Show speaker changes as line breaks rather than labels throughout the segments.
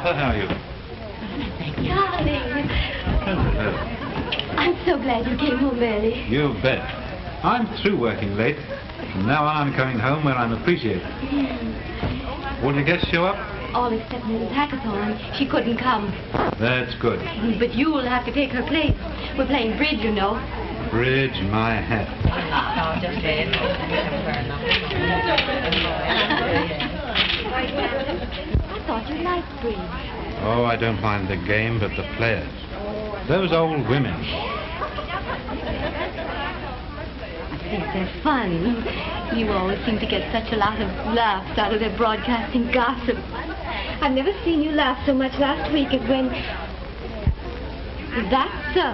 Martha, how are you?
Darling.
Hello.
I'm so glad you came home early.
You bet. I'm through working late. From now on I'm coming home where I'm appreciated. Won't your guests show up?
All except Mrs. Hackathorn. She couldn't come.
That's good.
But you'll have to take her place. We're playing bridge, you know.
Bridge my hat.
I'll just say it.
I thought you liked bridge.
Oh, I don't mind the game, but the players. Those old women.
I think they're fun. You always seem to get such a lot of laughs out of their broadcasting gossip. I've never seen you laugh so much last week as when... That's so.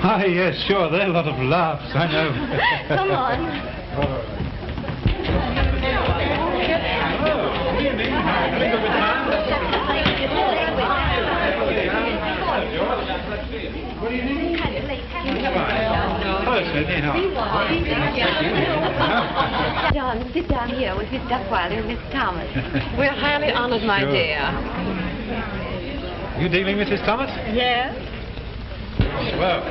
Ah, yes, sure. There are a lot of laughs, I know.
Come on.
Hello, Sydney. How
John, sit down here with Miss Duckweiler and Miss Thomas.
We're highly honored, my
Sure.
dear.
You dealing, Mrs. Thomas?
Yes?
Well.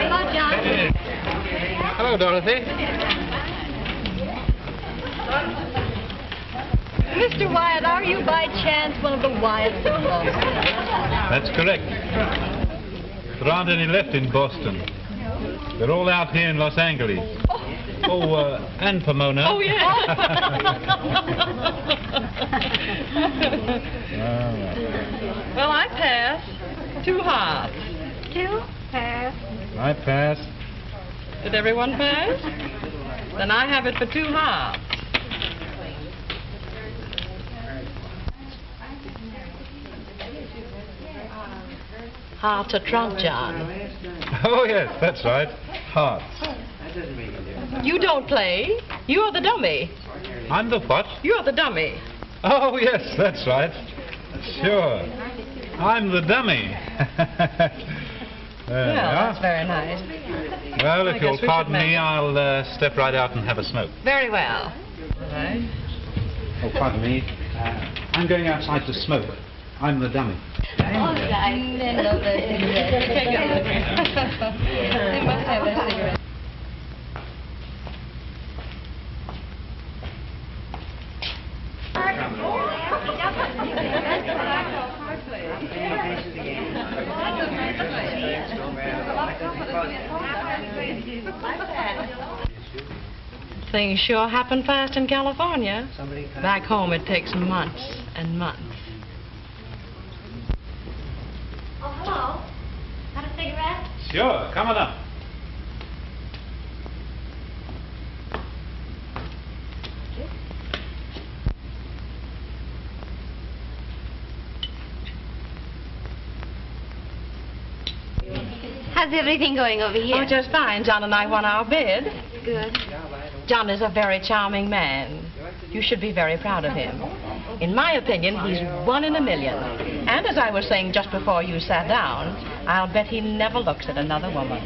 Hello, John.
Hello, Dorothy.
Mr. Wyatt, are you by chance one of the Wyatts of Boston?
That's correct. There aren't any left in Boston. They're all out here in Los Angeles. Oh, and Pomona.
Oh, yes. Well, I pass. 2 halves.
2 pass.
I pass.
Did everyone pass? Then I have it for 2 halves. Hearts are trump, John.
Oh, yes, that's right. Hearts.
You don't play. You're the dummy.
I'm the what?
You're the dummy.
Oh, yes, that's right. Sure. I'm the dummy. There we
That's
are.
very nice.
Well,
I
if
guess
you'll
we
pardon
should
me, I'll step right out and have a smoke.
Very well. All right.
Oh, pardon me. I'm going outside to smoke. I'm the dummy.
All right.
They must have their cigarettes. Things sure happen fast in California. Back home it takes months and months.
Oh, hello. Got a cigarette?
Sure, come on up.
How's everything going over here?
Oh, just fine. John and I won our bid.
Good.
John is a very charming man. You should be very proud of him. In my opinion, he's 1 in a million. And as I was saying just before you sat down, I'll bet he never looks at another woman.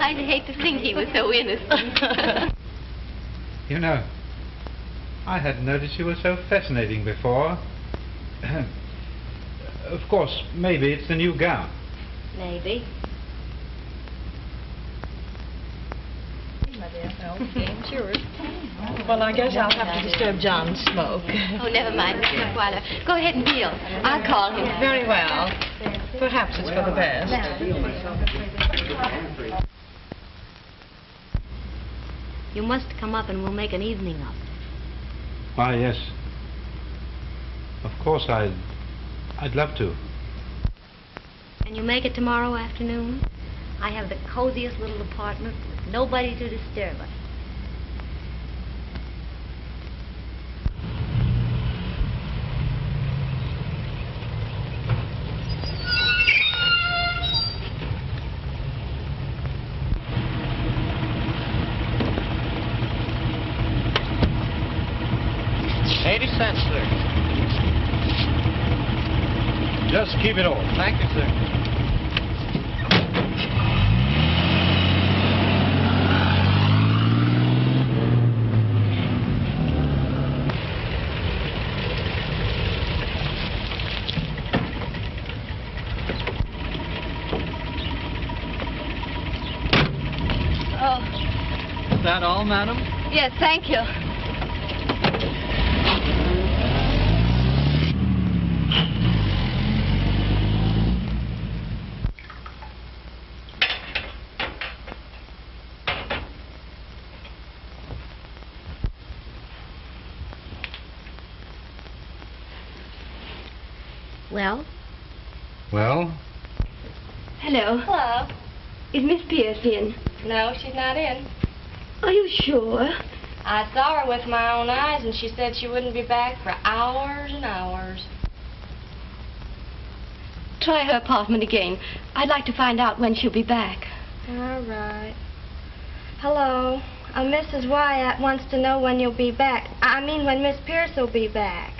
I'd hate to think he was so innocent.
You know, I hadn't noticed you were so fascinating before. Of course, maybe it's the new gown.
Maybe.
Sure. Well, I guess I'll have to disturb John's smoke.
Oh, never mind, Mr. McWilder. Go ahead and deal. I'll call him.
Very well. Perhaps it's for the best.
You must come up and we'll make an evening of it.
Why, yes. Of course, I'd love to.
Can you make it tomorrow afternoon? I have the coziest little apartment with nobody to disturb us.
$0.80, sir.
Just keep it all.
Thank you, sir. that all, madam?
Yes, thank you. Well?
Well?
Hello.
Hello.
Is Miss Pierce in?
No, she's not in.
Are you sure?
I saw her with my own eyes, and she said she wouldn't be back for hours and hours.
Try her apartment again. I'd like to find out when she'll be back.
All right. Hello. Mrs. Wyatt wants to know when you'll be back. I mean, when Miss Pierce will be back.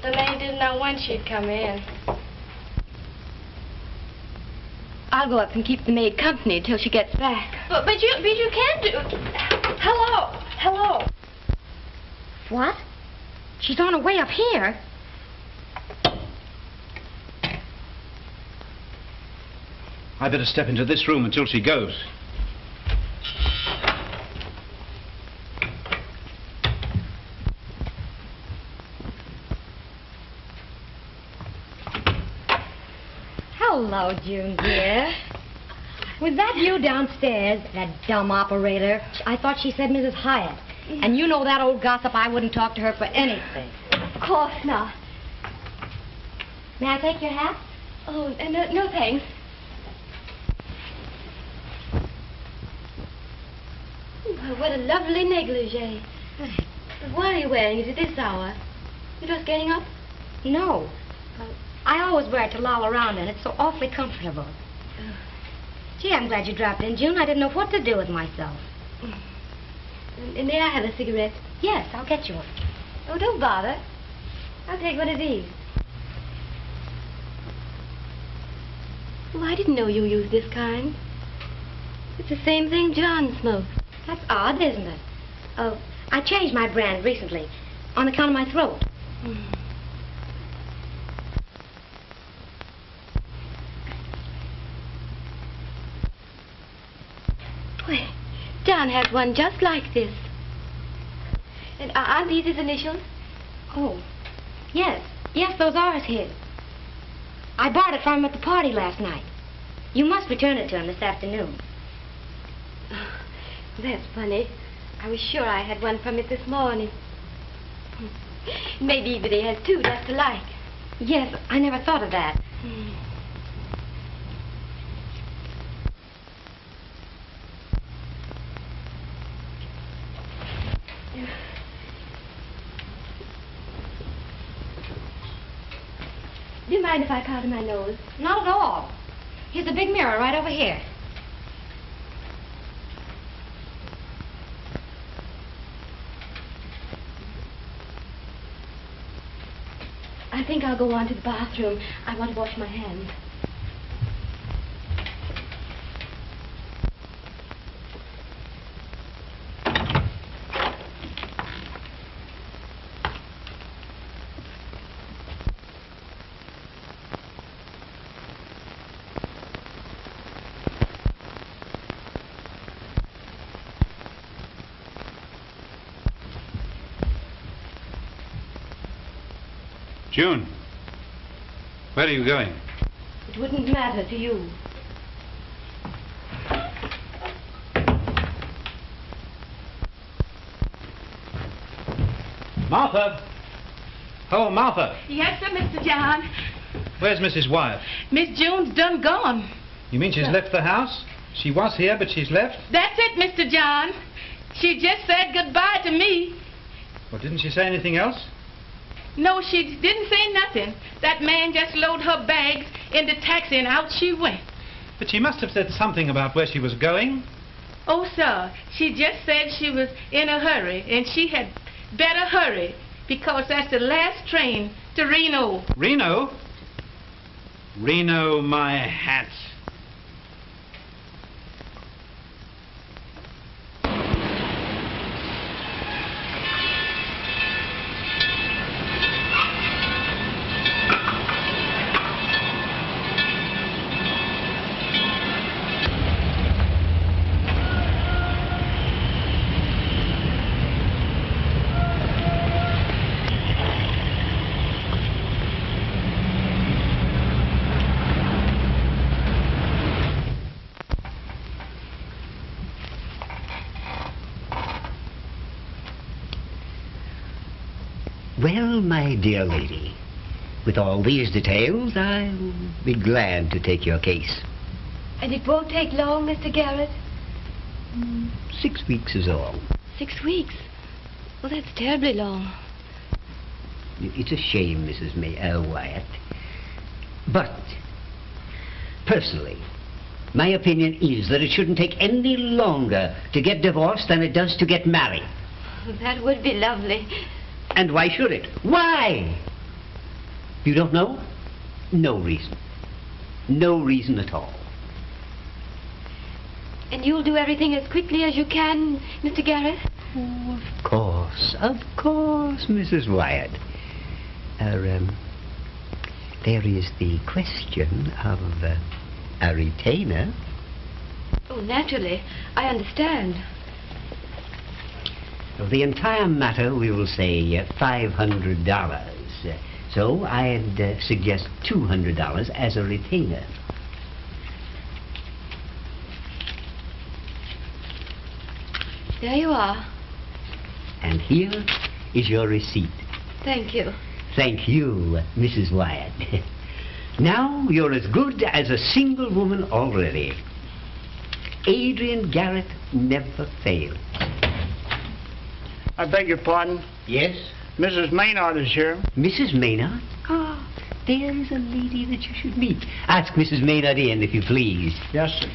The maid didn't know when she'd come in.
I'll go up and keep the maid company till she gets back.
But you can't do... Hello. Hello.
What? She's on her way up here?
I better step into this room until she goes.
Hello, June, dear. Was that you downstairs, that dumb operator? I thought she said Mrs. Hyatt. And you know that old gossip, I wouldn't talk to her for anything. Of course not. May I take your hat? Oh, no thanks. Well, what a lovely negligee. But why are you wearing it at this hour? You just getting up? No. I always wear it to loll around in. It's so awfully comfortable. Gee, I'm glad you dropped in, June. I didn't know what to do with myself. And may I have a cigarette? Yes, I'll get you one. Oh, don't bother. I'll take one of these. Oh, I didn't know you used this kind. It's the same thing John smokes. That's odd, isn't it? Oh, I changed my brand recently on account of my throat. Well, John has one just like this. And aren't these his initials? Oh, yes. Yes, those are his. I bought it from him at the party last night. You must return it to him this afternoon. Oh, that's funny. I was sure I had one from it this morning. Maybe that he has two just alike. Yes, I never thought of that. Do you mind if I powder my nose? Not at all. Here's a big mirror right over here. I think I'll go on to the bathroom. I want to wash my hands.
June, where are you going?
It wouldn't matter to you.
Martha! Oh, Martha!
Yes, sir, Mr. John.
Where's Mrs. Wyatt?
Miss June's done gone.
You mean she's left the house? She was here, but she's left?
That's it, Mr. John. She just said goodbye to me.
Well, didn't she say anything else?
No, she didn't say nothing. That man just loaded her bags in the taxi and out she went.
But she must have said something about where she was going.
Oh, sir, she just said she was in a hurry and she had better hurry because that's the last train to Reno.
Reno? Reno, my hat.
Well, my dear lady, with all these details, I'll be glad to take your case.
And it won't take long, Mr. Garrett?
6 weeks is all.
6 weeks? Well, that's terribly long.
It's a shame, Mrs. Wyatt. But, personally, my opinion is that it shouldn't take any longer to get divorced than it does to get married.
That would be lovely.
And why should it? Why? You don't know? No reason. No reason at all.
And you'll do everything as quickly as you can, Mr. Garrett?
Oh, of course, Mrs. Wyatt. There is the question of a retainer.
Oh, naturally. I understand.
Of the entire matter, we will say $500. So I'd suggest $200 as a retainer.
There you are.
And here is your receipt.
Thank you.
Thank you, Mrs. Wyatt. Now you're as good as a single woman already. Adrian Garrett never failed.
I beg your pardon?
Yes?
Mrs. Maynard is here.
Mrs. Maynard? Ah, there is a lady that you should meet. Ask Mrs. Maynard in, if you please.
Yes, sir.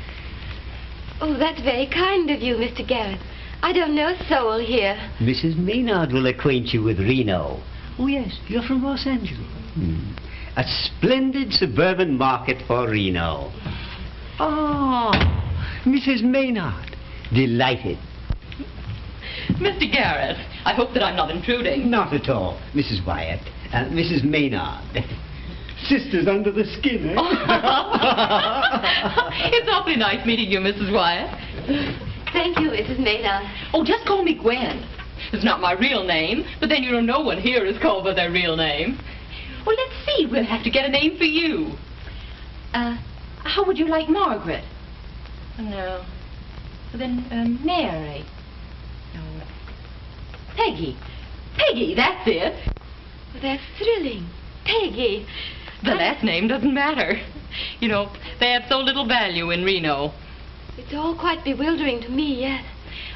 Oh, that's very kind of you, Mr. Garrett. I don't know a soul here.
Mrs. Maynard will acquaint you with Reno. Oh, yes, you're from Los Angeles. A splendid suburban market for Reno. Oh, Mrs. Maynard. Delighted.
Mr. Garrett, I hope that I'm not intruding.
Not at all, Mrs. Wyatt. Mrs. Maynard. Sisters under the skin, eh?
It's awfully nice meeting you, Mrs. Wyatt.
Thank you, Mrs. Maynard.
Oh, just call me Gwen. It's not my real name, but then you know no one here is called by their real name. Well, let's see. We'll have to get a name for you. How would you like Margaret? No. Then, Mary. No. Peggy. Peggy, that's it.
Well, that's thrilling. Peggy.
The last name doesn't matter. You know, they have so little value in Reno.
It's all quite bewildering to me, yes.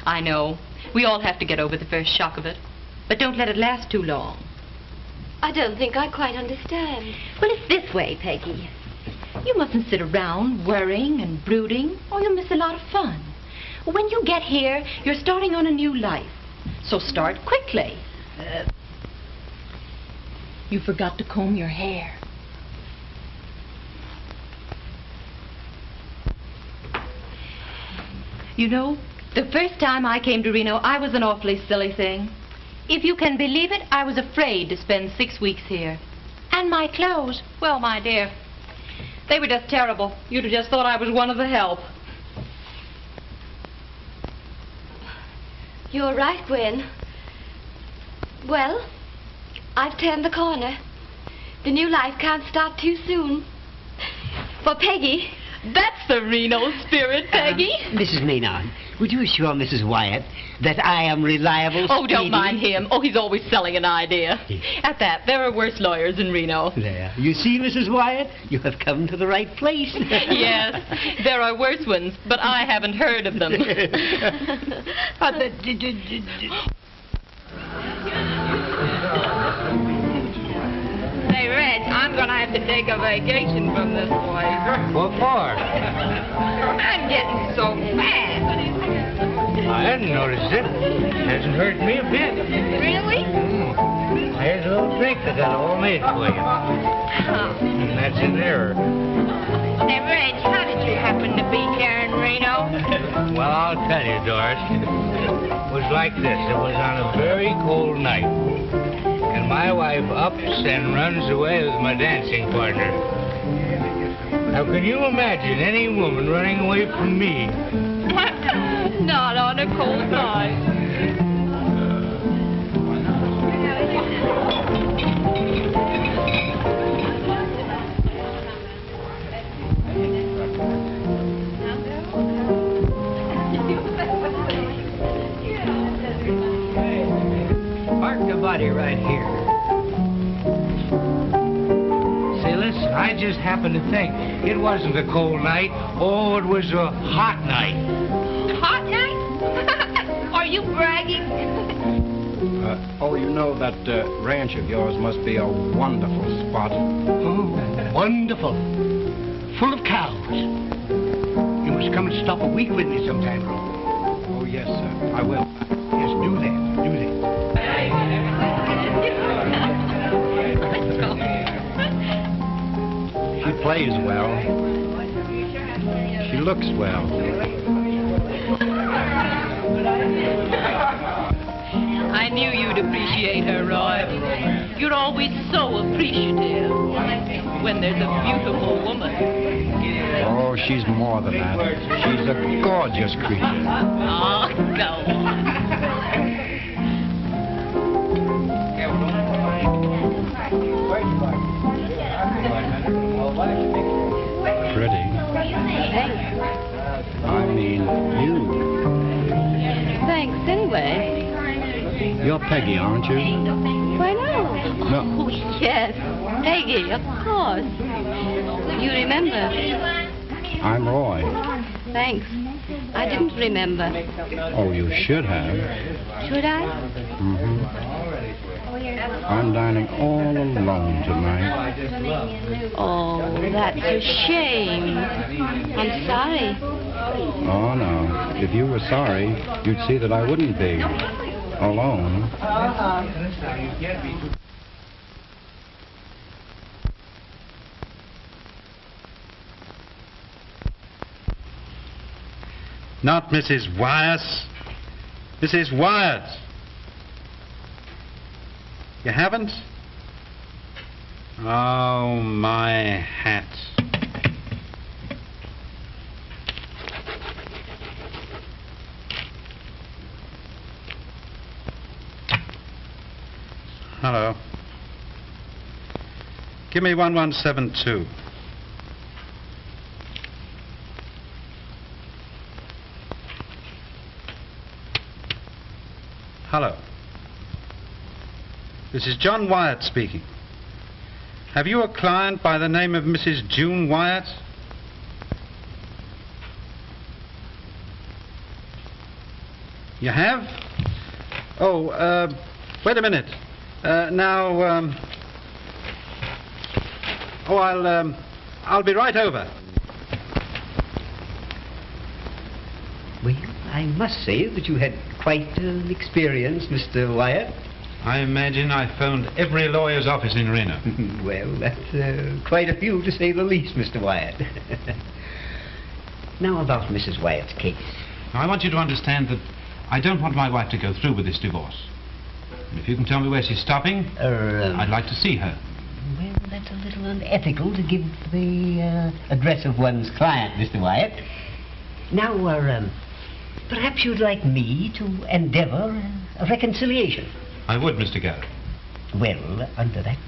I know. We all have to get over the first shock of it. But don't let it last too long.
I don't think I quite understand.
Well, it's this way, Peggy. You mustn't sit around worrying and brooding, or you'll miss a lot of fun. When you get here, you're starting on a new life. So start quickly. You forgot to comb your hair. You know, the first time I came to Reno, I was an awfully silly thing. If you can believe it, I was afraid to spend 6 weeks here. And my clothes, well, my dear, they were just terrible. You'd have just thought I was one of the help.
You're right, Gwen. Well, I've turned the corner. The new life can't start too soon. For Peggy.
That's the Reno spirit, Peggy.
Mrs. Maynard, would you assure Mrs. Wyatt that I am reliable?
Oh, don't
speedy?
mind him. Oh, he's always selling an idea. At that, there are worse lawyers in Reno.
There. You see, Mrs. Wyatt, you have come to the right place.
Yes, there are worse ones, but I haven't heard of them.
Hey, Reg, I'm gonna have to take a vacation from this place.
What for?
I'm getting so fat.
I hadn't noticed it. Hasn't hurt me a bit.
Really?
Here's a little drink I got all made for you. And that's in there.
Hey, Reg, how did you happen to be here in Reno?
Well, I'll tell you, Doris. It was like this. It was on a very cold night. And my wife ups and runs away with my dancing partner. Now, can you imagine any woman running away from me?
Not on a cold night.
Park the body right here.
I just happened to think it wasn't a cold night. Oh, it was a hot night.
Hot night? Are you bragging?
You know that ranch of yours must be a wonderful spot.
Oh, wonderful. Full of cows. You must come and stop a week with me sometime, Ro.
Oh, yes, sir. I will.
Yes, do that. Do that.
She plays well. She looks well.
I knew you'd appreciate her, Roy. You're always so appreciative when there's a beautiful woman.
Oh, she's more than that. She's a gorgeous creature.
Oh, go on.
Pretty. I mean, you.
Thanks, anyway.
You're Peggy, aren't you?
Why, no.
No.
Oh, yes. Peggy, of course. You remember.
I'm Roy.
Thanks. I didn't remember.
Oh, you should have.
Should I?
Mm-hmm. I'm dining all alone tonight.
Oh, that's a shame. I'm sorry.
Oh, no. If you were sorry, you'd see that I wouldn't be alone.
Not Mrs. Wyeth. Mrs. Wyeth. You haven't? Oh, my hat. Hello. Give me 1172. Hello. This is John Wyatt speaking. Have you a client by the name of Mrs. June Wyatt? You have? Oh, wait a minute. I'll be right over.
Well, I must say that you had quite an experience, Mr. Wyatt.
I imagine I phoned every lawyer's office in Reno.
Well, that's quite a few to say the least, Mr. Wyatt. Now about Mrs. Wyatt's case.
Now, I want you to understand that I don't want my wife to go through with this divorce. And if you can tell me where she's stopping, I'd like to see her.
Well, that's a little unethical to give the address of one's client, Mr. Wyatt. Now, perhaps you'd like me to endeavor a reconciliation.
I would, Mr. Garrett.
Well, under that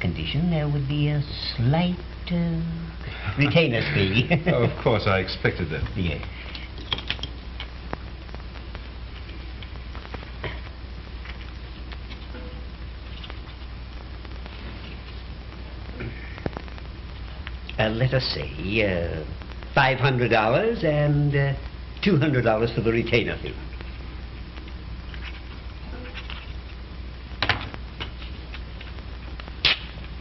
condition, there would be a slight retainer fee.
Oh, of course, I expected that.
Yes. Let us say $500 and $200 for the retainer fee.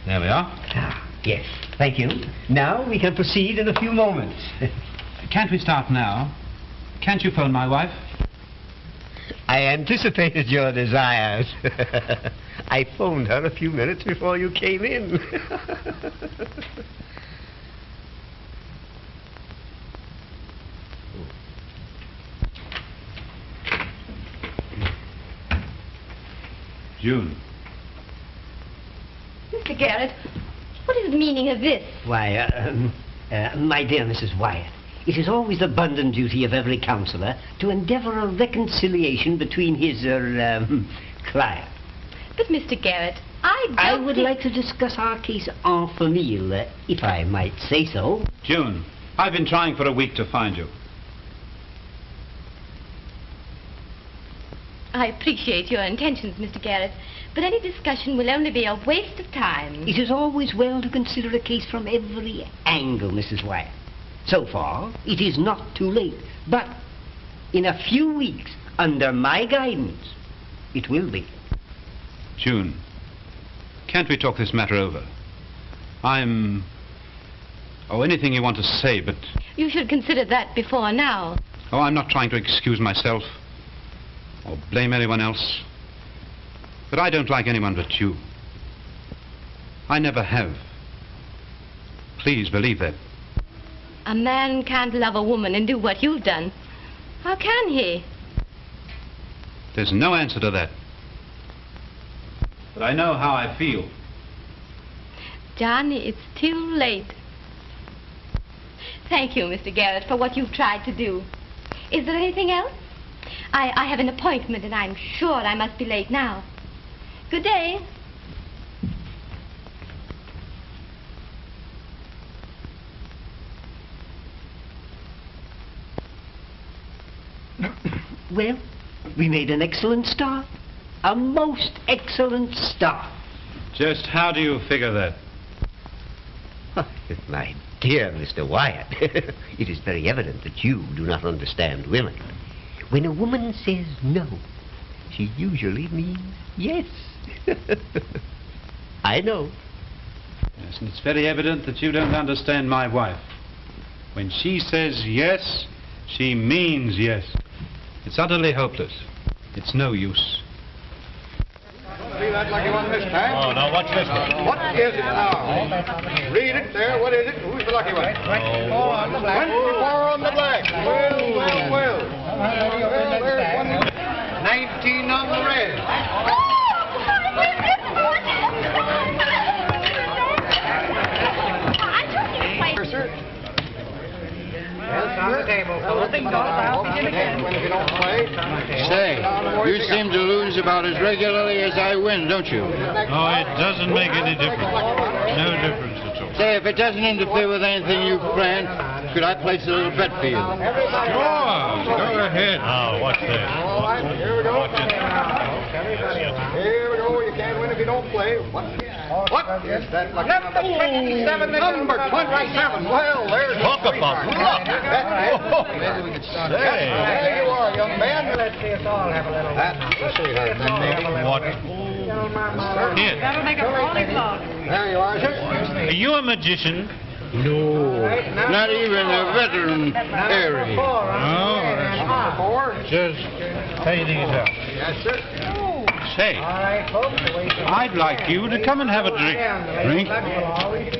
There we are.
Ah, yes, thank you. Now we can proceed in a few moments.
Can't we start now? Can't you phone my wife?
I anticipated your desires. I phoned her a few minutes before you came in.
June.
Mr. Garrett, what is the meaning of this?
Why, my dear Mrs. Wyatt, it is always the bounden duty of every counsellor to endeavour a reconciliation between his, client.
But, Mr. Garrett, I
would like to discuss our case en famille, if I might say so.
June, I've been trying for a week to find you.
I appreciate your intentions, Mr. Garrett, but any discussion will only be a waste of time.
It is always well to consider a case from every angle, Mrs. Wyatt. So far, it is not too late, but in a few weeks, under my guidance, it will be.
June, can't we talk this matter over? Oh, anything you want to say, but...
You should consider that before now.
Oh, I'm not trying to excuse myself or blame anyone else. But I don't like anyone but you. I never have. Please believe that.
A man can't love a woman and do what you've done. How can he?
There's no answer to that. But I know how I feel.
Johnny, it's too late. Thank you, Mr. Garrett, for what you've tried to do. Is there anything else? I have an appointment, and I'm sure I must be late now. Good day.
Well, we made an excellent start. A most excellent start.
Just how do you figure that?
My dear Mr. Wyatt, it is very evident that you do not understand women. When a woman says no, she usually means yes. I know.
Yes, and it's very evident that you don't understand my wife. When she says yes, she means yes. It's utterly hopeless. It's no use.
See that lucky one this time?
Oh, now what's this one?
What is it now? Read it there. What is it? Who's the lucky one? 24 on the black. 24 on the black. Well. Well, there's one. 19 on the red. Yes, sir. It's on the table.
Say, you seem to lose about as regularly as I win, don't you?
Oh, it doesn't make any difference. No difference at all.
Say, if it doesn't interfere with anything you've planned, could I place a little bet for you?
Sure, go ahead. Oh, what's this?
Here we go. Here we go. You can't win if you don't play. What is that? Number 27. Number 27. Well, there's...
Talk about luck.
Maybe we could start. There you are, young man. Let's see us all have a little... Let's see her, then, maybe.
What? Here.
That'll make a lollipop.
There you are, sir.
Are you a magician?
No, not even a veteran fairy.
Oh, that's just pay these out.
Yes, sir.
Say, I'd like you to come and have a drink.
Drink?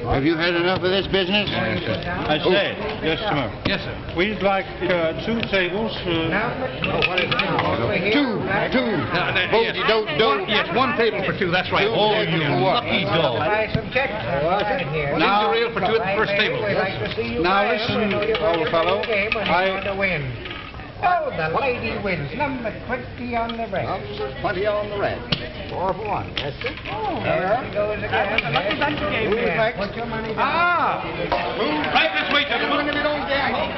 Have you had enough of this business?
I say, just a moment. Yes, sir. We'd like 2 tables.
What is it?
Two.
Yes, 1 table for 2. That's right.
Oh, you lucky dog.
Now, reel for 2 at the first table.
Now listen, old fellow.
Oh, the lady wins. Number 20 on the red.
Number 20 on the red. 4 for 1. Yes, sir.
Oh, there she goes again. Lucky bunch of game here. Put your money down.
Move right this way, gentlemen, if you don't gamble.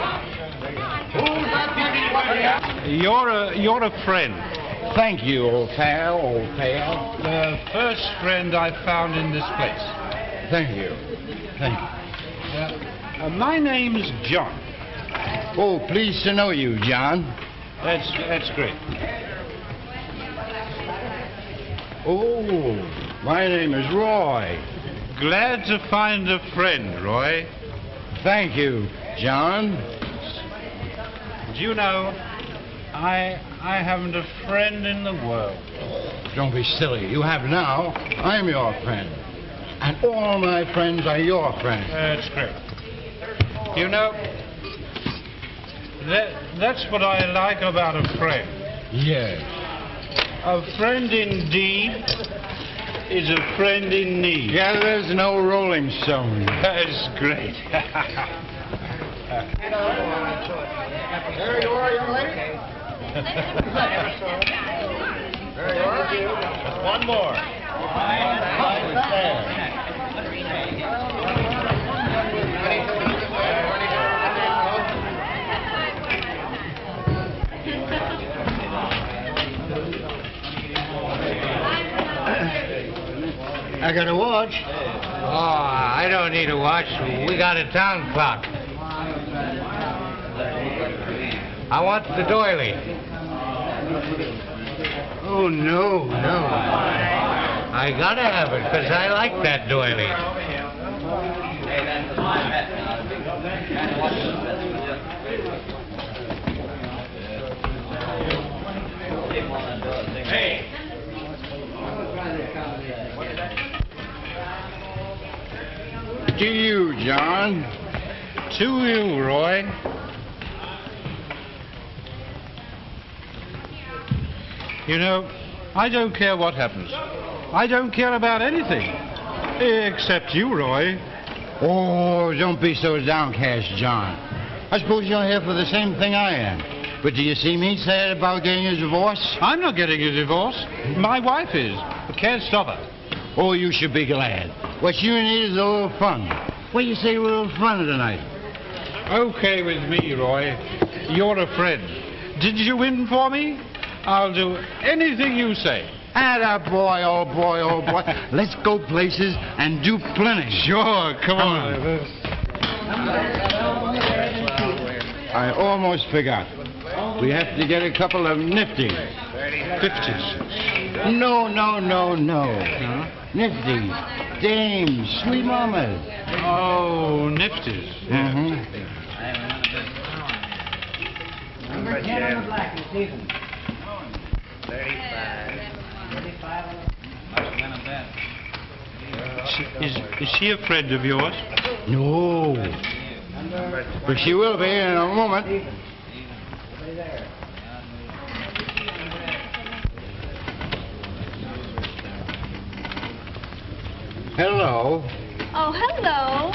Who's that beauty?
You're a friend.
Thank you, old pal.
The first friend I found in this place.
Thank you.
My name's John.
Oh, pleased to know you, John.
That's great.
Oh, my name is Roy.
Glad to find a friend, Roy.
Thank you, John.
Do you know, I haven't a friend in the world.
Don't be silly. You have now. I'm your friend. And all my friends are your friends.
That's great. You know, that's what I like about a friend.
Yes.
A friend indeed is a friend in need.
Yeah, there's no Rolling Stone.
That's great.
There you are, young lady. There you are.
Just one more.
I got a watch.
Oh, I don't need a watch. We got a town clock. I want the doily.
Oh, no, no.
I gotta have it, because I like that doily.
To you, John.
To you, Roy. You know, I don't care what happens. I don't care about anything. Except you, Roy.
Oh, don't be so downcast, John. I suppose you're here for the same thing I am. But do you see me sad about getting a divorce?
I'm not getting a divorce. My wife is. I can't stop her.
Oh, you should be glad. What you need is a little fun. What do you say, a little fun tonight?
Okay with me, Roy. You're a friend. Did you win for me? I'll do anything you say.
Atta boy, oh boy, oh boy. Let's go places and do plenty.
Sure, come on.
I almost forgot. We have to get a couple of nifties.
50s.
No. Nifties, dames, sweet mamas.
Oh, nifties.
Mm-hmm.
Number 10 on the black this season.
35.
Is she a friend of yours?
No. But she will be in a moment. Hello.
Oh, hello.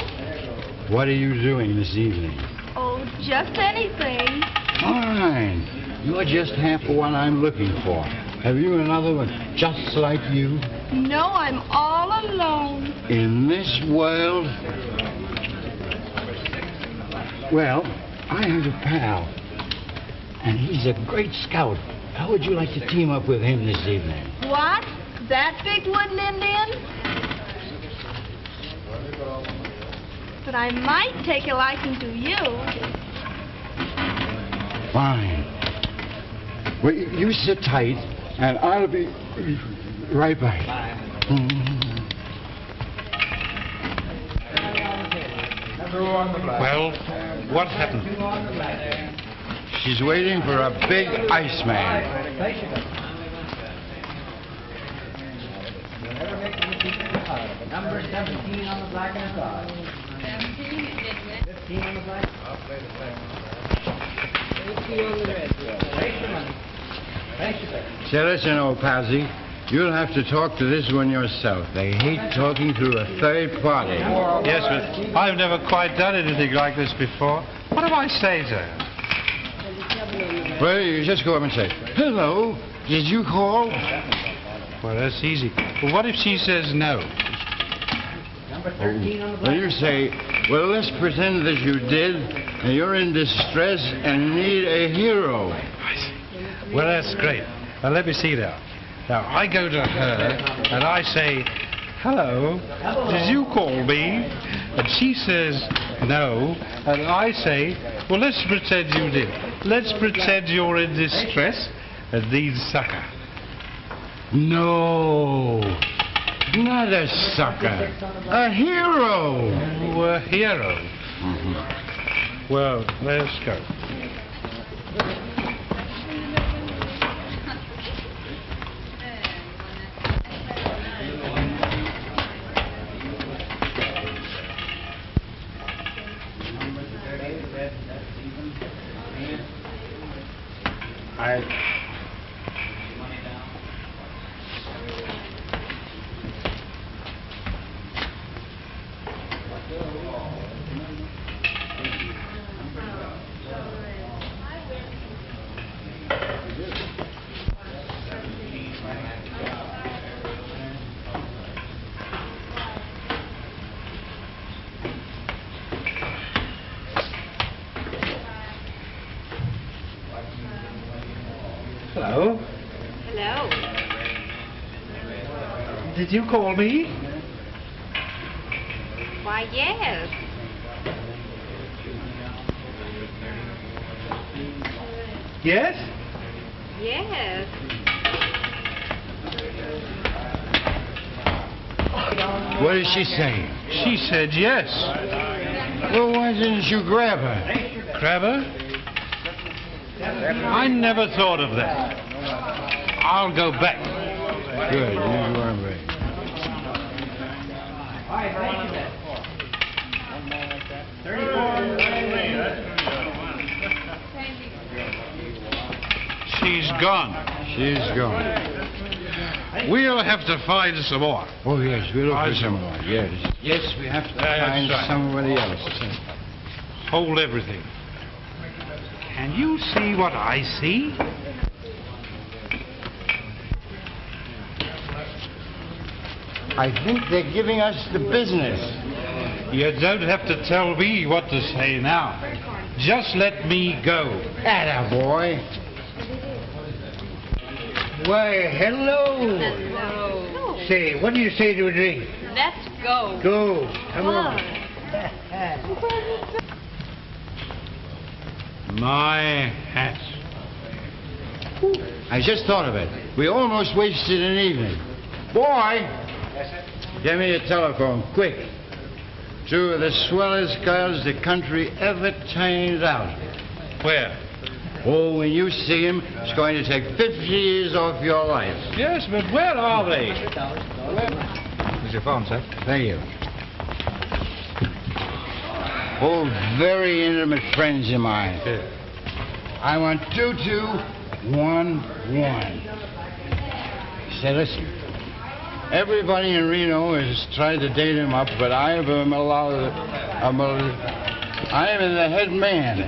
What are you doing this evening?
Oh, just anything.
Fine. You're just half of what I'm looking for. Have you another one just like you?
No, I'm all alone.
In this world? Well, I have a pal, and he's a great scout. How would you like to team up with him this evening?
What? That big wooden Indian? But I might take a liking to you.
Fine. Well, you sit tight, and I'll be right back.
Well, what happened?
She's waiting for a big Iceman.
Number 17 on the black and the side. 15 on the black. 18 on the red. Raise your money. Raise your money.
Say, listen, old Pazzy, you'll have to talk to this one yourself. They hate talking through a third party.
Yes, but I've never quite done anything like this before. What do I say to her?
Well, you just go up and say, hello, did you call?
Well, that's easy. But what if she says no?
Well, you say, well, let's pretend that you did, and you're in distress and need a hero.
Well, that's great. Now, let me see now. Now, I go to her, and I say, hello, did you call me? And she says, no, and I say, well, let's pretend you did. Let's pretend you're in distress and need succor.
No, not a sucker, a hero.
Oh, a hero. Well, let's go. Hello.
Hello.
Did you call me?
Why, yes.
Yes?
Yes.
What did she say?
She said yes.
Well, why didn't you grab her?
Grab her? I never thought of that. I'll go back.
Good, you are ready.
She's gone.
She's gone.
We'll have to find some more.
Oh, yes, we'll look for some more. Yes. Yes, we have to find
right.
somebody else.
Hold everything. Can you see what I see?
I think they're giving us the business.
You don't have to tell me what to say now. Just let me go.
Atta boy.
Why, hello.
Hello.
Say, what do you say to a drink?
Let's go.
Go. Come on.
My hat.
I just thought of it. We almost wasted an evening. Boy! Give me a telephone, quick. Two of the swellest girls the country ever turned out.
Where?
Oh, when you see him, it's going to take 50 years off your life.
Yes, but where are they?
Here's your phone, sir.
Thank you. Oh, very intimate friends of mine. I want 2211. Say, listen. Everybody in Reno has tried to date him up, but I am the head man.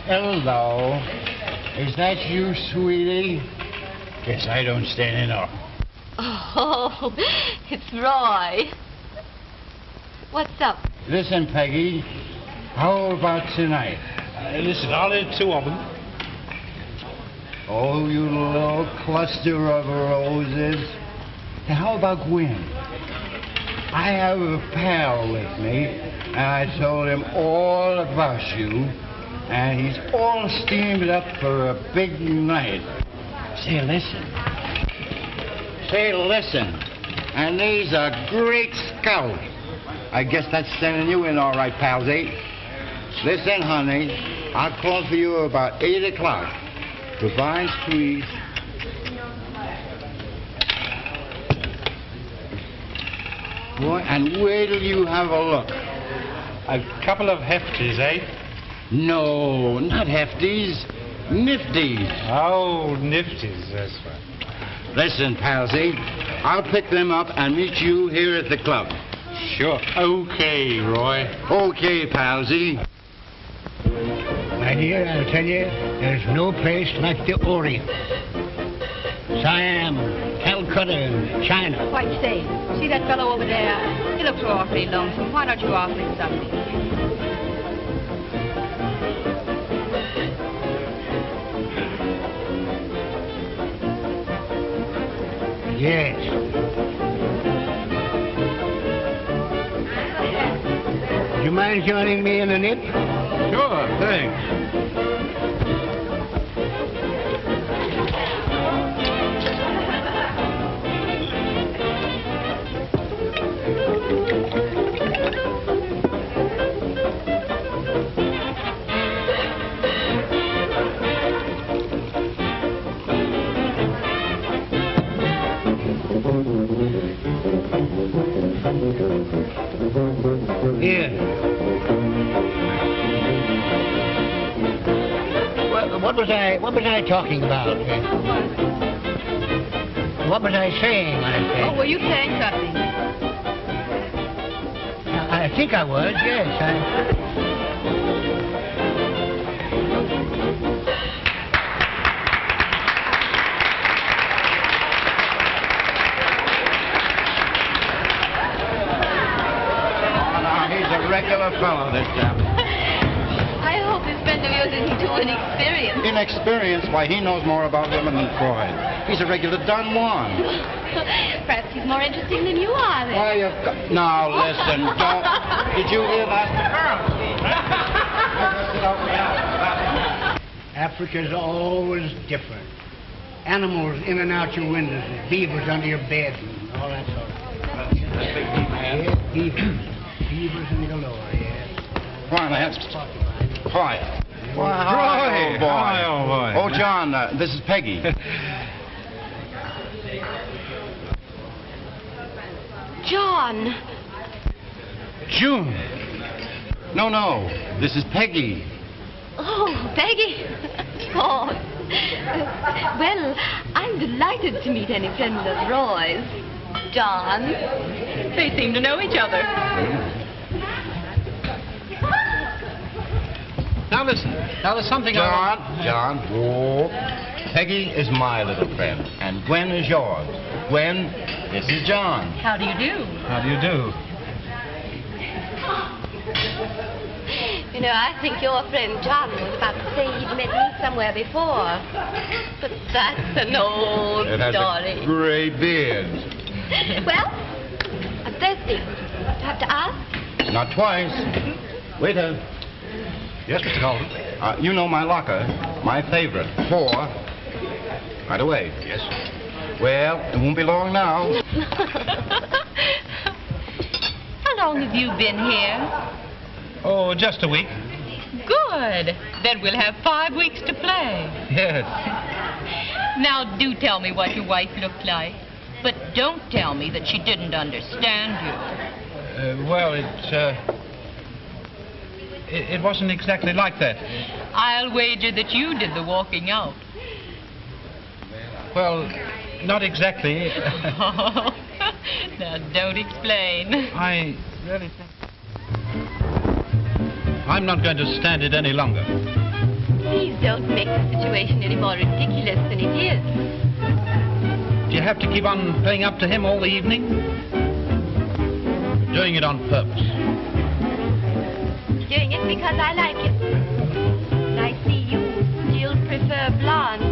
Hello. Is that you, sweetie? Yes, I don't stand in awe.
Oh, it's Roy. What's up?
Listen, Peggy, how about tonight?
Listen, I'll have two of them.
Oh, you little cluster of roses. Now, how about Gwen? I have a pal with me, and I told him all about you, and he's all steamed up for a big night. Say, listen. Say, listen. And he's a great scout. I guess that's sending you in all right, pals, eh? Listen, honey, I'll call for you about 8 o'clock. Goodbye, sweet. Boy, and wait till you have a look.
A couple of hefties, eh?
No, not hefties. Nifties.
Oh, nifties, that's right.
Listen, palsy, I'll pick them up and meet you here at the club.
Sure. Okay, Roy.
Okay, palsy.
My dear, I'll tell you, there's no place like the Orient. Siam, Calcutta, and China.
Why, say, see that fellow over there? He looks awfully lonesome. Why don't you offer him something?
Yes. Do you mind joining me in a nip?
Sure, thanks.
Here. What was I talking about? What was I saying when I said?
Oh, were you saying something?
I think I was, yes.
He's a regular fellow, this time.
I hope this been of yours isn't too inexperienced.
Inexperienced? Why, he knows more about women than Freud. He's a regular Don Juan.
Perhaps he's more interesting than you are, then.
Why, you've got... Now, listen, don't... Did you hear that?
Africa's always different. Animals in and out your windows, beavers under your bed, and all that sort of thing. Yeah, beavers in galore, yes.
Quiet, lads. Quiet. Hi, old boy.
Hi, old boy.
Oh, John, this is Peggy.
John.
June. No, this is Peggy.
Oh, Peggy. Oh. Well, I'm delighted to meet any friend of Roy's. John.
They seem to know each other.
Now listen, now there's something
John. Oh. Peggy is my little friend, and Gwen is yours. Gwen, this is John.
How do you do?
How do you do?
You know, I think your friend John was about to say he'd met me somewhere before. But that's an old
It has
story.
a gray beard.
Well, I'm thirsty. Do I have to ask?
Not twice. Waiter.
Yes, Mr. Carlton.
You know my locker, my favorite, 4. Right away.
Yes.
Well, it won't be long now.
How long have you been here?
Oh, just a week.
Good. Then we'll have 5 weeks to play.
Yes.
Now, do tell me what your wife looked like. But don't tell me that she didn't understand you.
Well, it wasn't exactly like that.
I'll wager that you did the walking out.
Well, not exactly.
Now, don't explain.
I really think... I'm not going to stand it any longer.
Please don't make the situation any more ridiculous than it is.
Do you have to keep on playing up to him all the evening? Doing it on purpose.
Doing it because I like it. And I see you still prefer blonde.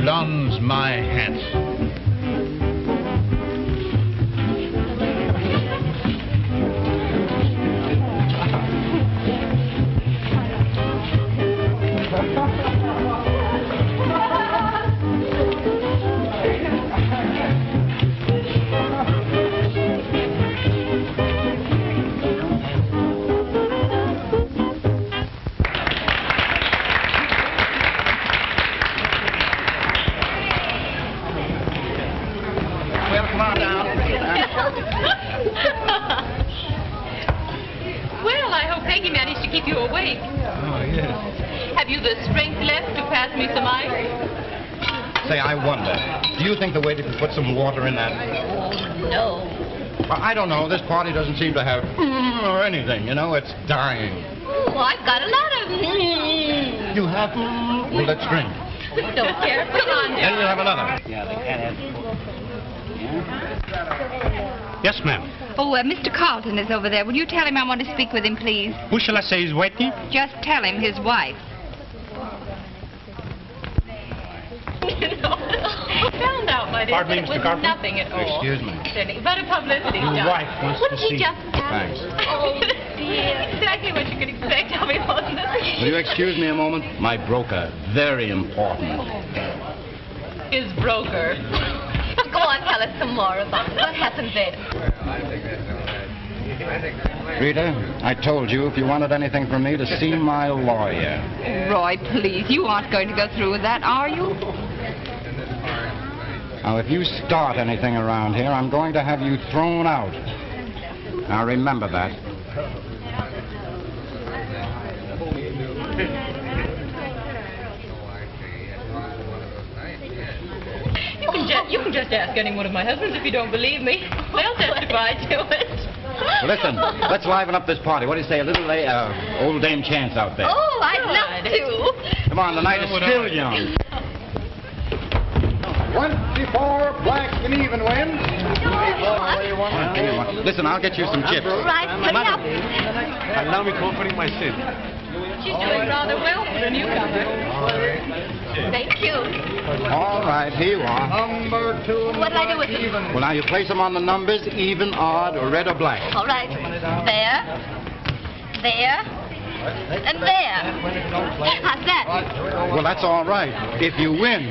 Blonde's my hat.
Well, I hope Peggy managed to keep you awake.
Oh, yes.
Have you the strength left to pass me some ice?
Say, I wonder, do you think the waiter could put some water in that?
No.
Well, I don't know. This party doesn't seem to have or anything, you know. It's dying.
Oh, I've got a lot of
You have? Well, let's drink.
Don't care. Come on,
Then
John.
we'll have another.
Yeah, they can't have...
Yes, ma'am.
Oh, Mr. Carlton is over there. Will you tell him I want to speak with him, please?
Who shall I say is waiting?
Just tell him his wife.
Found out, my dear.
Pardon me,
It was
Mr. Carlton?
nothing at all.
Excuse me.
But a publicity
Your
stunt.
wife wants
What
to
did
see
he just ask?
Thanks.
Oh, dear. Exactly what you could expect of me, wasn't it?
Will you excuse me a moment? My broker. Very important.
His broker.
Go on, tell us some more about it. What happened there?
Rita, I told you if you wanted anything from me to see my lawyer.
Roy, please, you aren't going to go through with that, are you?
Now, if you start anything around here, I'm going to have you thrown out. Now, remember that.
You can just ask any one of my husbands if you don't believe me. They'll testify to it.
Listen, let's liven up this party. What do you say, a little old Dame Chance out there?
Oh, I'd love to.
Come on, the night is still young. 24 black and even wins. Listen, I'll get you some chips.
Right, hurry up.
Allow me to offering my seat.
She's doing rather well for a newcomer. Thank you.
All right, here you are. Number 2.
What'll I do with them?
Well, now you place them on the numbers, even, odd, or red or black.
All right. There, and there. How's that?
Well, that's all right, if you win.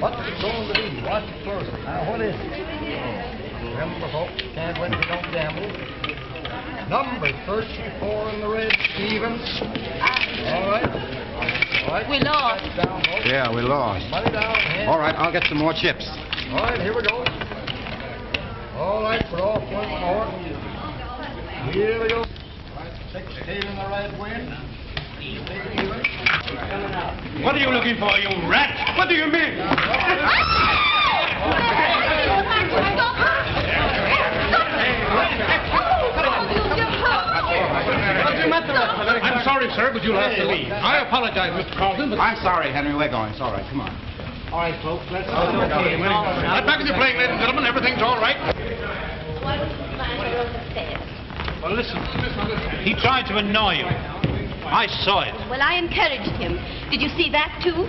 What's it going to be? Watch it closely. Now, what is it? Remember, folks, can't win if you don't gamble. Number 34 in the red, Stevens. All right. All right.
We lost.
Down, folks.
Yeah, we lost.
Money down. Hand.
All right, I'll get some more chips.
All right, here we go. All right, we're off once more. Here we go. All right, 16 in the red win.
What are you looking for, you rat? What do you mean? I'm sorry, sir, but you'll have to leave. I apologize, Mr. Carlton, but...
I'm sorry, Henry. We're going. It's all right. Come on.
All right, folks, let's go.
Get back in your plane, ladies and gentlemen. Everything's all right. Well, listen. He tried to annoy you. I saw it.
Well, I encouraged him. Did you see that, too?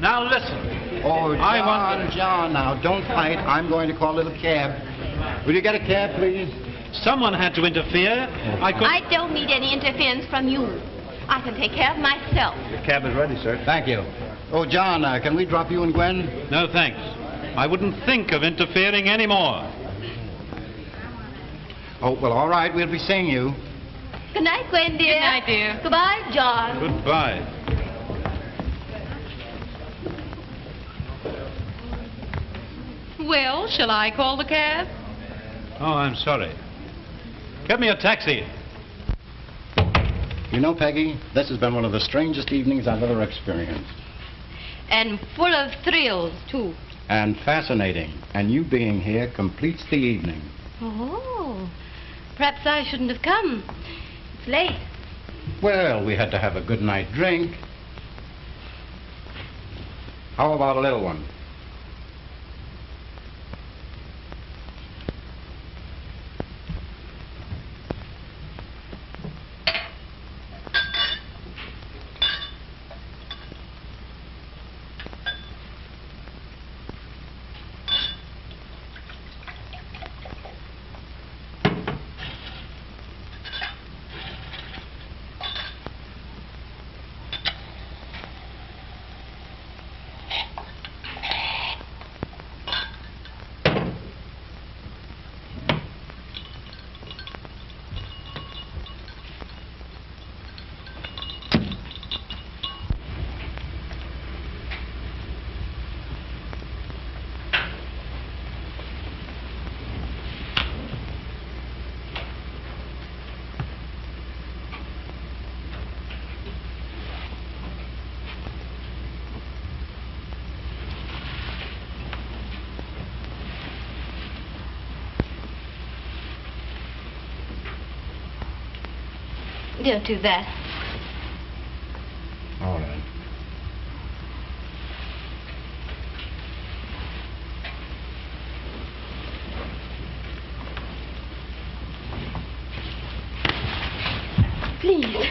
Now, listen.
Oh, John, now, don't fight. I'm going to call a little cab. Will you get a cab, please?
Someone had to interfere.
I don't need any interference from you. I can take care of myself.
The cab is ready, sir. Thank you. Oh, John, can we drop you and Gwen?
No, thanks. I wouldn't think of interfering anymore.
Oh, well, all right. We'll be seeing you.
Good night, Gwen, dear.
Good night, dear.
Goodbye, John.
Goodbye.
Well, shall I call the cab?
Oh, I'm sorry. Get me a taxi.
You know, Peggy, this has been one of the strangest evenings I've ever experienced.
And full of thrills, too.
And fascinating. And you being here completes the evening.
Oh, perhaps I shouldn't have come. It's late.
Well, we had to have a good night drink. How about a little one?
Don't do that.
All right.
Please.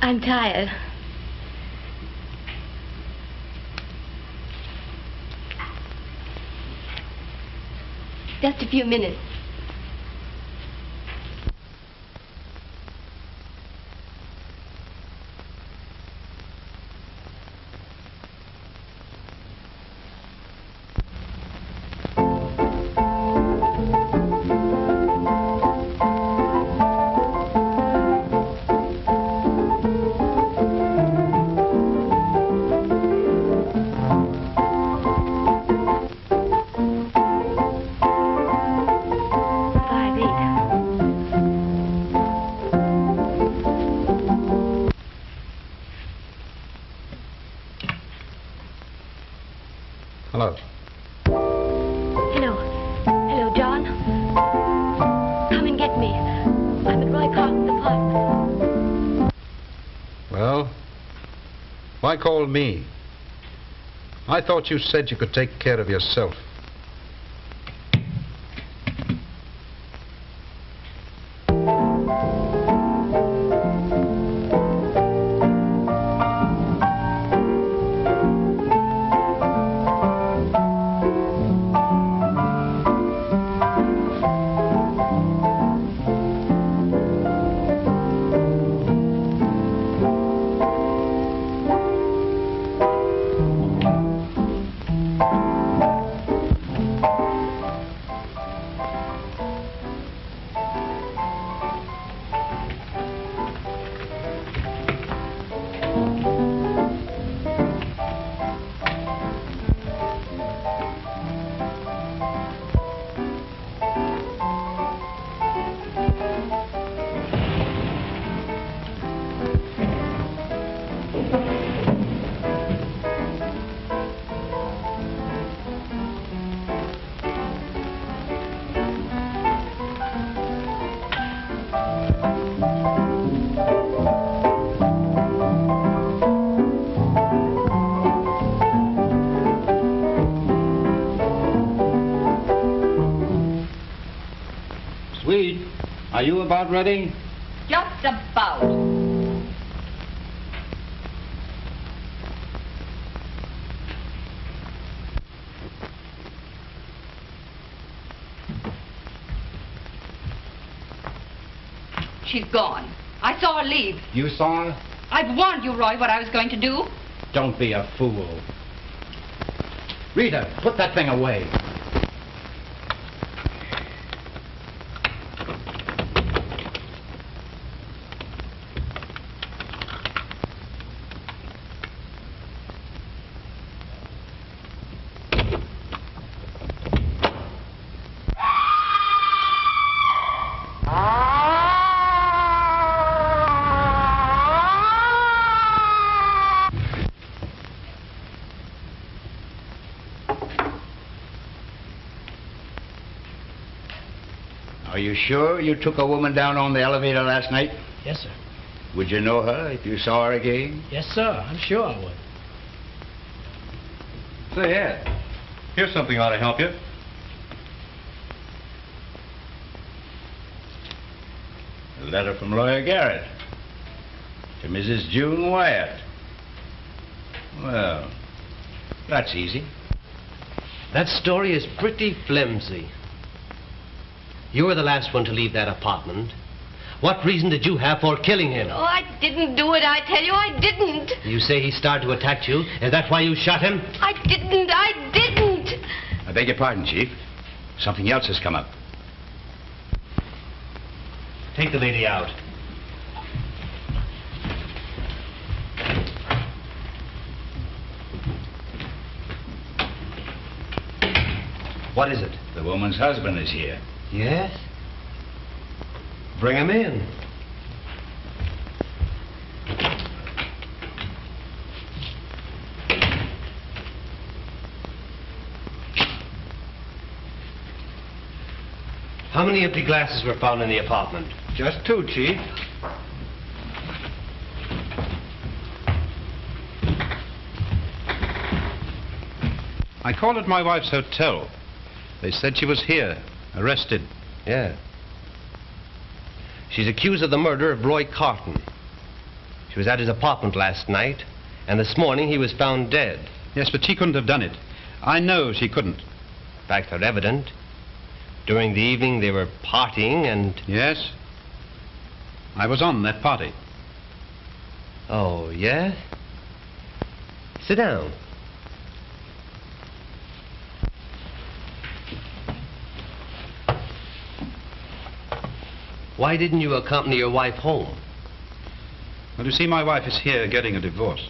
I'm tired. Just a few minutes.
Hello.
Hello. Hello, John. Come and get me. I'm at Roy Carlton's apartment.
Well, why call me? I thought you said you could take care of yourself.
Sweet, are you about ready?
Just about. She's gone. I saw her leave.
You saw her?
I've warned you, Roy, what I was going to do.
Don't be a fool. Rita, put that thing away.
Are you sure you took a woman down on the elevator last night?
Yes, sir.
Would you know her if you saw her again?
Yes, sir. I'm sure I would.
Say, Ed, here's something ought to help you.
A letter from Lawyer Garrett to Mrs. June Wyatt. Well, that's easy.
That story is pretty flimsy. You were the last one to leave that apartment. What reason did you have for killing him?
Oh, I didn't do it, I tell you, I didn't.
You say he started to attack you. Is that why you shot him?
I didn't.
I beg your pardon, Chief. Something else has come up.
Take the lady out. What is it?
The woman's husband is here.
Yes? Bring him in. How many empty glasses were found in the apartment?
Just 2, Chief.
I called at my wife's hotel. They said she was here, arrested.
Yeah. She's accused of the murder of Roy Carton. She was at his apartment last night, and this morning he was found dead.
Yes, but she couldn't have done it. I know she couldn't.
Facts are evident. During the evening they were partying and...
Yes? I was on that party.
Oh, yes? Sit down. Why didn't you accompany your wife home?
Well, you see, my wife is here getting a divorce.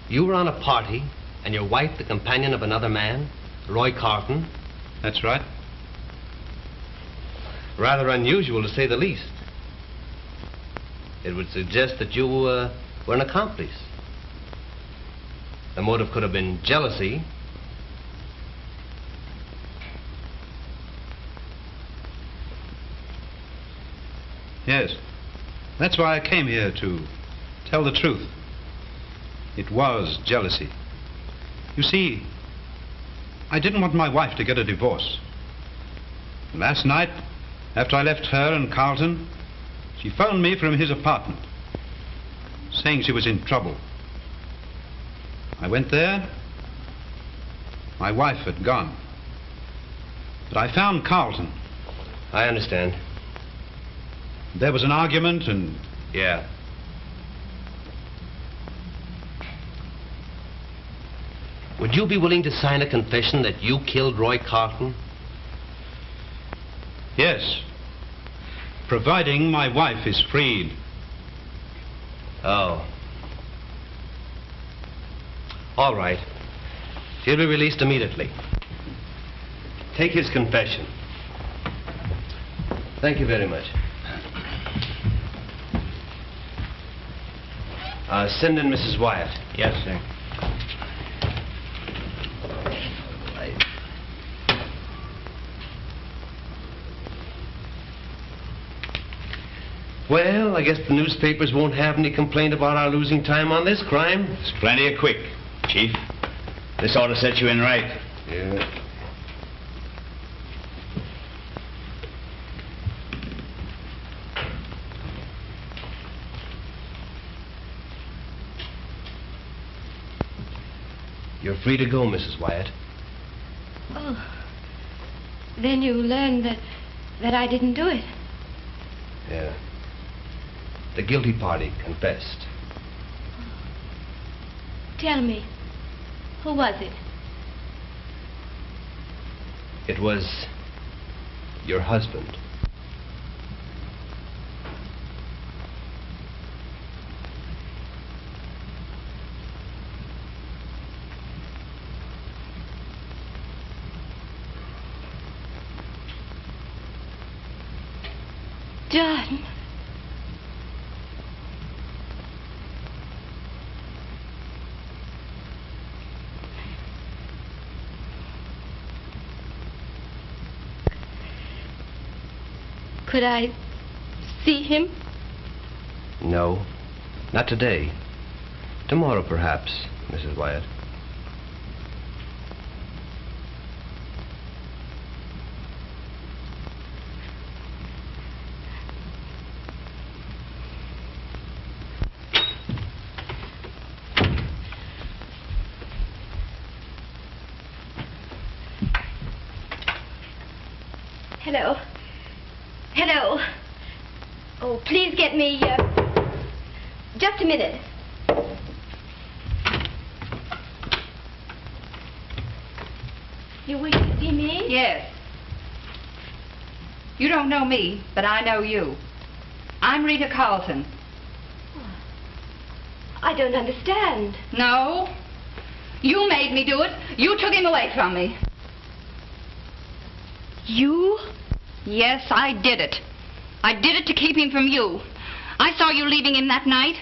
You were on a party, and your wife the companion of another man, Roy Carton?
That's right.
Rather unusual, to say the least. It would suggest that you were an accomplice. The motive could have been jealousy.
Yes. That's why I came here, to tell the truth. It was jealousy. You see, I didn't want my wife to get a divorce. Last night, after I left her and Carlton, she phoned me from his apartment, saying she was in trouble. I went there. My wife had gone. But I found Carlton.
I understand.
There was an argument and...
Yeah. Would you be willing to sign a confession that you killed Roy Carlton?
Yes. Providing my wife is freed.
Oh. All right. He'll be released immediately. Take his confession. Thank you very much. Send in Mrs. Wyatt.
Yes, sir.
Well, I guess the newspapers won't have any complaint about our losing time on this crime.
It's plenty of quick, Chief. This ought to set you in right.
Yeah. You're free to go, Mrs. Wyatt.
Oh. Then you learned that I didn't do it.
Yeah. The guilty party confessed.
Tell me, who was it?
It was your husband.
John. Could I see him?
No, not today. Tomorrow, perhaps, Mrs. Wyatt.
Hello. Hello. Oh, please get me, just a minute. You wish to see me?
Yes. You don't know me, but I know you. I'm Rita Carlton.
I don't understand.
No. You made me do it. You took him away from me.
You?
Yes, I did it. I did it to keep him from you. I saw you leaving him that night.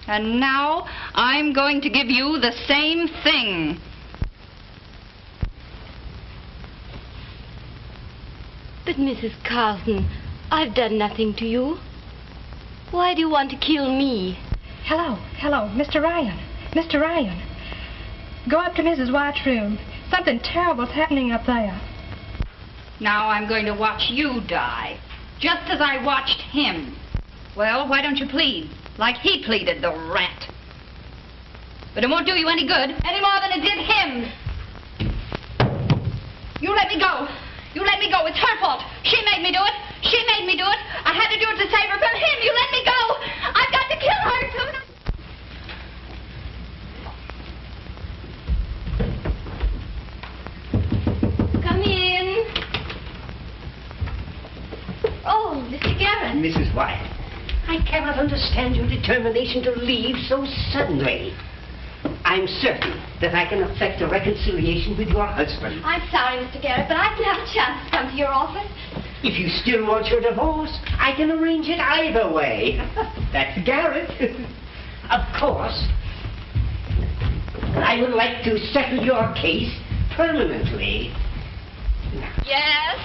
And now I'm going to give you the same thing.
But, Mrs. Carlton, I've done nothing to you. Why do you want to kill me?
Hello, Mr. Ryan. Mr. Ryan. Go up to Mrs. Wyatt's room. Something terrible's happening up there.
Now I'm going to watch you die, just as I watched him. Well, why don't you plead, like he pleaded, the rat? But it won't do you any good, any more than it did him. You let me go. You let me go. It's her fault. She made me do it. She made me do it. I had to do it to save her from him. You let me go. I've got to kill her too.
Oh, Mr. Garrett.
Mrs. Wyatt, I cannot understand your determination to leave so suddenly. I'm certain that I can effect a reconciliation with your husband.
I'm sorry, Mr. Garrett, but I didn't have a chance to come to your office.
If you still want your divorce, I can arrange it either way. That's Garrett. Of course. I would like to settle your case permanently.
Yes?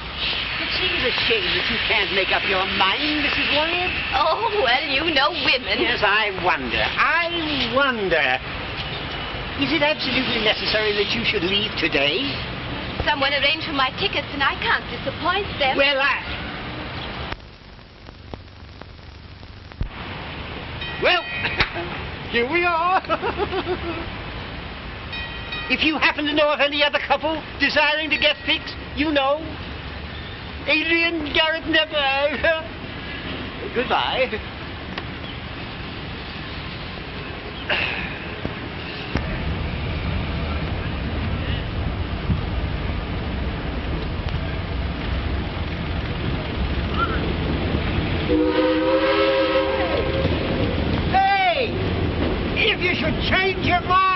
It seems a shame that you can't make up your mind, Mrs. Wyatt.
Oh, well, you know women.
Yes, I wonder. Is it absolutely necessary that you should leave today?
Someone arranged for my tickets, and I can't disappoint them.
Well, Well, here we are. If you happen to know of any other couple desiring to get fixed, you know. Adrian, Garrett, never. Goodbye. Hey! If you should change your mind,